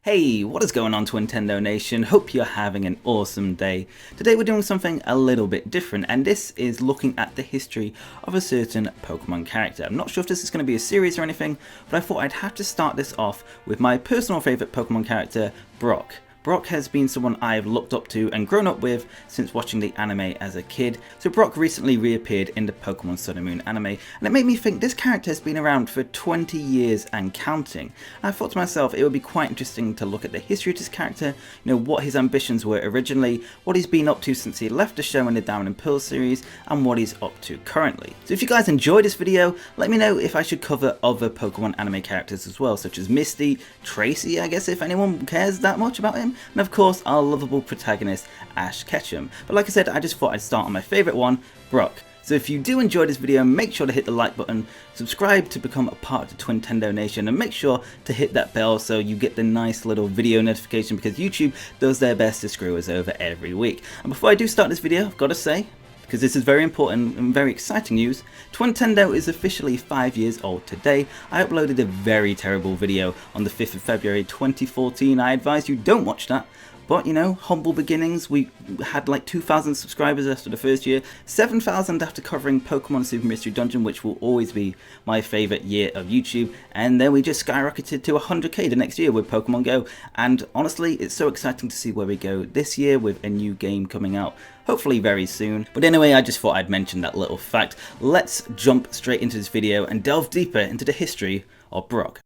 Hey, what is going on, Twintendo Nation? Hope you're having an awesome day. Today we're doing something a little bit different, and this is looking at the history of a certain Pokemon character. I'm not sure if this is going to be a series or anything, but I thought I'd have to start this off with my personal favourite Pokemon character, Brock. Brock has been someone I've looked up to and grown up with since watching the anime as a kid. So Brock recently reappeared in the Pokemon Sun and Moon anime, and it made me think this character has been around for 20 years and counting. And I thought to myself it would be quite interesting to look at the history of this character, what his ambitions were originally, what he's been up to since he left the show in the Diamond and Pearl series, and what he's up to currently. So if you guys enjoyed this video, let me know if I should cover other Pokemon anime characters as well, such as Misty, Tracy, I guess, if anyone cares that much about him, and of course our lovable protagonist Ash Ketchum. But like I said, I just thought I'd start on my favourite one, Brock. So if you do enjoy this video, make sure to hit the like button, subscribe to become a part of the Twintendo Nation, and make sure to hit that bell so you get the nice little video notification, because YouTube does their best to screw us over every week. And before I do start this video, I've got to say, because this is very important and very exciting news, Twintendo is officially 5 years old today. I uploaded a very terrible video on the 5th of February 2014. I advise you don't watch that. But humble beginnings. We had like 2,000 subscribers after the first year, 7,000 after covering Pokemon Super Mystery Dungeon, which will always be my favourite year of YouTube, and then we just skyrocketed to 100k the next year with Pokemon Go, and honestly it's so exciting to see where we go this year with a new game coming out, hopefully very soon. But anyway, I just thought I'd mention that little fact. Let's jump straight into this video and delve deeper into the history of Brock.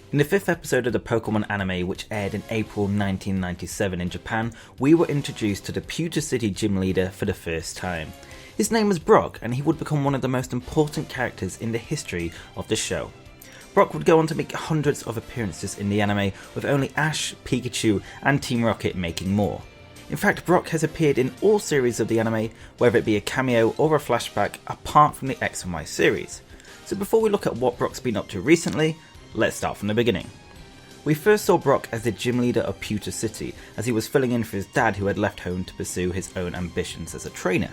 In the 5th episode of the Pokemon anime, which aired in April 1997 in Japan, we were introduced to the Pewter City gym leader for the first time. His name was Brock, and he would become one of the most important characters in the history of the show. Brock would go on to make hundreds of appearances in the anime, with only Ash, Pikachu and Team Rocket making more. In fact, Brock has appeared in all series of the anime, whether it be a cameo or a flashback, apart from the X and Y series. So before we look at what Brock's been up to recently, let's start from the beginning. We first saw Brock as the gym leader of Pewter City, as he was filling in for his dad who had left home to pursue his own ambitions as a trainer.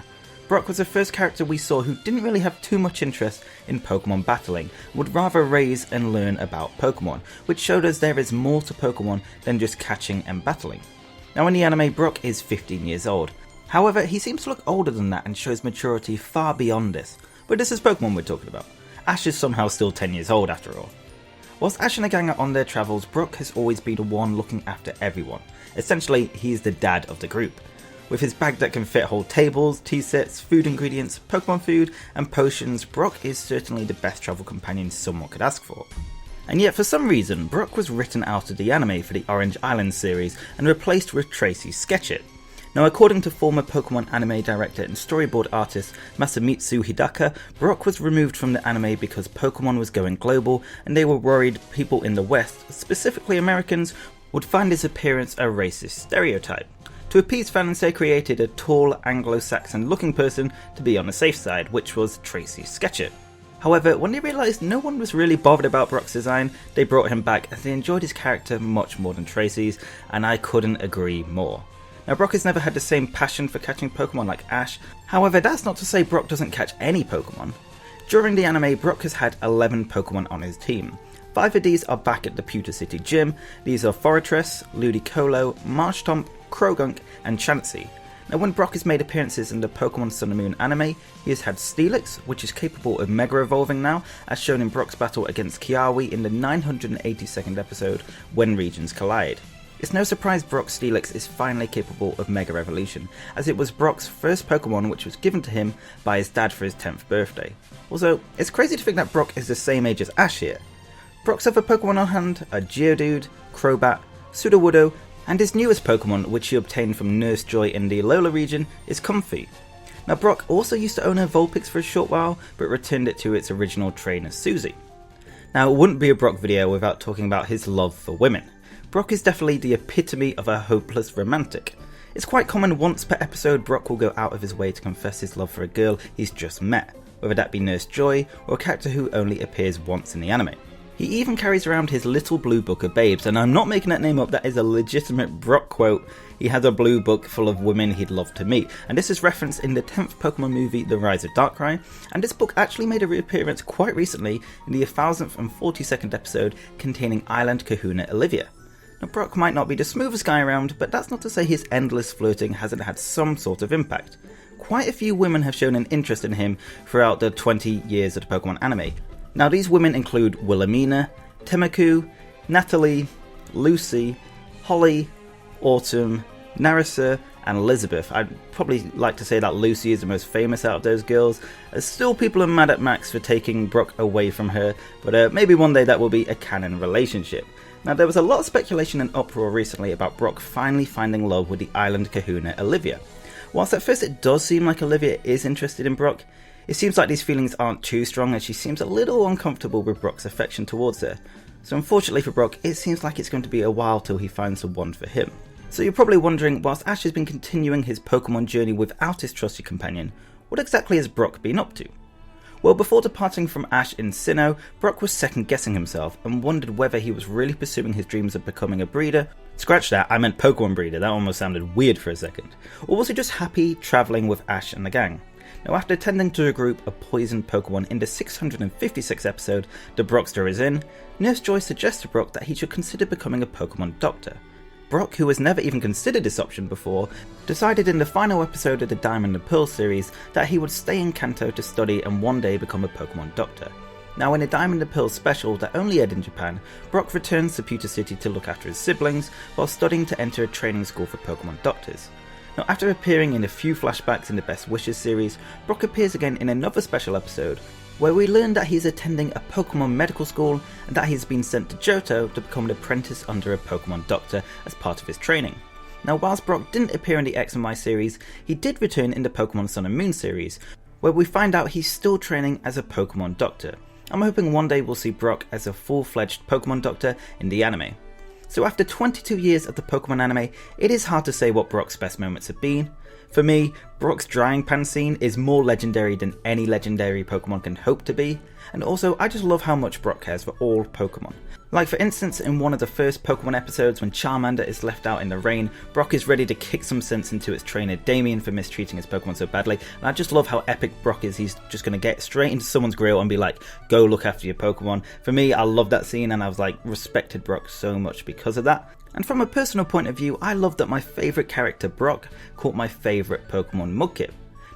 Brock was the first character we saw who didn't really have too much interest in Pokemon battling, and would rather raise and learn about Pokemon, which showed us there is more to Pokemon than just catching and battling. Now in the anime, Brock is 15 years old. However, he seems to look older than that and shows maturity far beyond this. But this is Pokemon we're talking about. Ash is somehow still 10 years old after all. Whilst Ash and the gang are on their travels, Brock has always been the one looking after everyone. Essentially, he's the dad of the group. With his bag that can fit whole tables, tea sets, food ingredients, Pokemon food and potions, Brock is certainly the best travel companion someone could ask for. And yet for some reason, Brock was written out of the anime for the Orange Island series and replaced with Tracy Sketchit. Now according to former Pokemon anime director and storyboard artist Masamitsu Hidaka, Brock was removed from the anime because Pokemon was going global and they were worried people in the West, specifically Americans, would find his appearance a racist stereotype. To appease fans, they created a tall Anglo-Saxon looking person to be on the safe side, which was Tracy Sketchit. However, when they realised no one was really bothered about Brock's design, they brought him back as they enjoyed his character much more than Tracy's, and I couldn't agree more. Now Brock has never had the same passion for catching Pokemon like Ash, however that's not to say Brock doesn't catch any Pokemon. During the anime, Brock has had 11 Pokemon on his team. 5 of these are back at the Pewter City gym. These are Forretress, Ludicolo, Marshtomp, Croagunk and Chansey. Now when Brock has made appearances in the Pokemon Sun and Moon anime, he has had Steelix, which is capable of Mega Evolving now, as shown in Brock's battle against Kiawe in the 982nd episode, When Regions Collide. It's no surprise Brock Steelix is finally capable of Mega Evolution, as it was Brock's first Pokemon which was given to him by his dad for his 10th birthday. Also, it's crazy to think that Brock is the same age as Ash here. Brock's other Pokemon on hand are Geodude, Crobat, Sudowoodo, and his newest Pokemon, which he obtained from Nurse Joy in the Alola region, is Comfey. Now Brock also used to own a Vulpix for a short while, but returned it to its original trainer Susie. Now it wouldn't be a Brock video without talking about his love for women. Brock is definitely the epitome of a hopeless romantic. It's quite common once per episode Brock will go out of his way to confess his love for a girl he's just met, whether that be Nurse Joy or a character who only appears once in the anime. He even carries around his little blue book of babes, and I'm not making that name up, that is a legitimate Brock quote. He has a blue book full of women he'd love to meet, and this is referenced in the 10th Pokemon movie The Rise of Darkrai, and this book actually made a reappearance quite recently in the 1042nd episode containing Island Kahuna Olivia. Now, Brock might not be the smoothest guy around, but that's not to say his endless flirting hasn't had some sort of impact. Quite a few women have shown an interest in him throughout the 20 years of the Pokemon anime. Now, these women include Wilhelmina, Temaku, Natalie, Lucy, Holly, Autumn, Narissa, and Elizabeth. I'd probably like to say that Lucy is the most famous out of those girls, as still people are mad at Max for taking Brock away from her, but maybe one day that will be a canon relationship. Now, there was a lot of speculation and uproar recently about Brock finally finding love with the island kahuna Olivia. Whilst at first it does seem like Olivia is interested in Brock, it seems like these feelings aren't too strong as she seems a little uncomfortable with Brock's affection towards her. So unfortunately for Brock, it seems like it's going to be a while till he finds the one for him. So you're probably wondering, whilst Ash has been continuing his Pokemon journey without his trusty companion, what exactly has Brock been up to? Well, before departing from Ash in Sinnoh, Brock was second guessing himself and wondered whether he was really pursuing his dreams of becoming a breeder. Scratch that, I meant Pokemon breeder, that almost sounded weird for a second. Or was he just happy travelling with Ash and the gang? Now, after attending to a group of poisoned Pokemon in the 656th episode, The Brockster is In, Nurse Joy suggests to Brock that he should consider becoming a Pokemon doctor. Brock, who has never even considered this option before, decided in the final episode of the Diamond and Pearl series that he would stay in Kanto to study and one day become a Pokemon doctor. Now, in a Diamond and Pearl special that only aired in Japan, Brock returns to Pewter City to look after his siblings while studying to enter a training school for Pokemon doctors. Now, after appearing in a few flashbacks in the Best Wishes series, Brock appears again in another special episode where we learn that he's attending a Pokemon medical school and that he's been sent to Johto to become an apprentice under a Pokemon doctor as part of his training. Now, whilst Brock didn't appear in the X and Y series, he did return in the Pokemon Sun and Moon series, where we find out he's still training as a Pokemon doctor. I'm hoping one day we'll see Brock as a full-fledged Pokemon doctor in the anime. So after 22 years of the Pokemon anime, it is hard to say what Brock's best moments have been. For me, Brock's drying pan scene is more legendary than any legendary Pokemon can hope to be, and also I just love how much Brock cares for all Pokemon. Like for instance, in one of the first Pokemon episodes when Charmander is left out in the rain, Brock is ready to kick some sense into its trainer Damien for mistreating his Pokemon so badly, and I just love how epic Brock is. He's just going to get straight into someone's grill and be like, go look after your Pokemon. For me, I love that scene and I was like, respected Brock so much because of that. And from a personal point of view, I love that my favourite character, Brock, caught my favourite Pokemon Mudkip.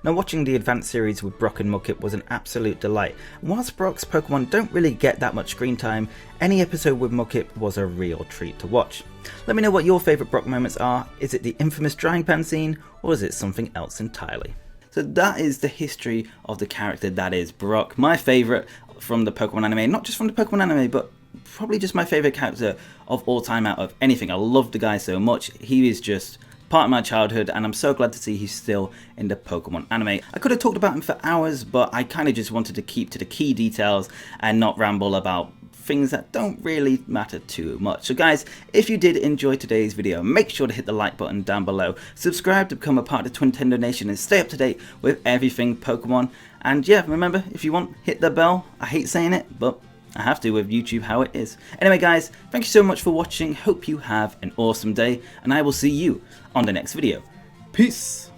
Now, watching the Advanced series with Brock and Mudkip was an absolute delight. Whilst Brock's Pokemon don't really get that much screen time, any episode with Mudkip was a real treat to watch. Let me know what your favourite Brock moments are. Is it the infamous drying pan scene, or is it something else entirely? So that is the history of the character that is Brock, my favourite from the Pokemon anime, not just from the Pokemon anime, but probably just my favourite character of all time out of anything. I love the guy so much. He is just part of my childhood and I'm so glad to see he's still in the Pokemon anime. I could have talked about him for hours, but I kind of just wanted to keep to the key details and not ramble about things that don't really matter too much. So guys, if you did enjoy today's video, make sure to hit the like button down below, subscribe to become a part of the Twintendo Nation and stay up to date with everything Pokemon. And yeah, remember, if you want, hit the bell. I hate saying it, but I have to with YouTube how it is. Anyway guys, thank you so much for watching, hope you have an awesome day, and I will see you on the next video. Peace!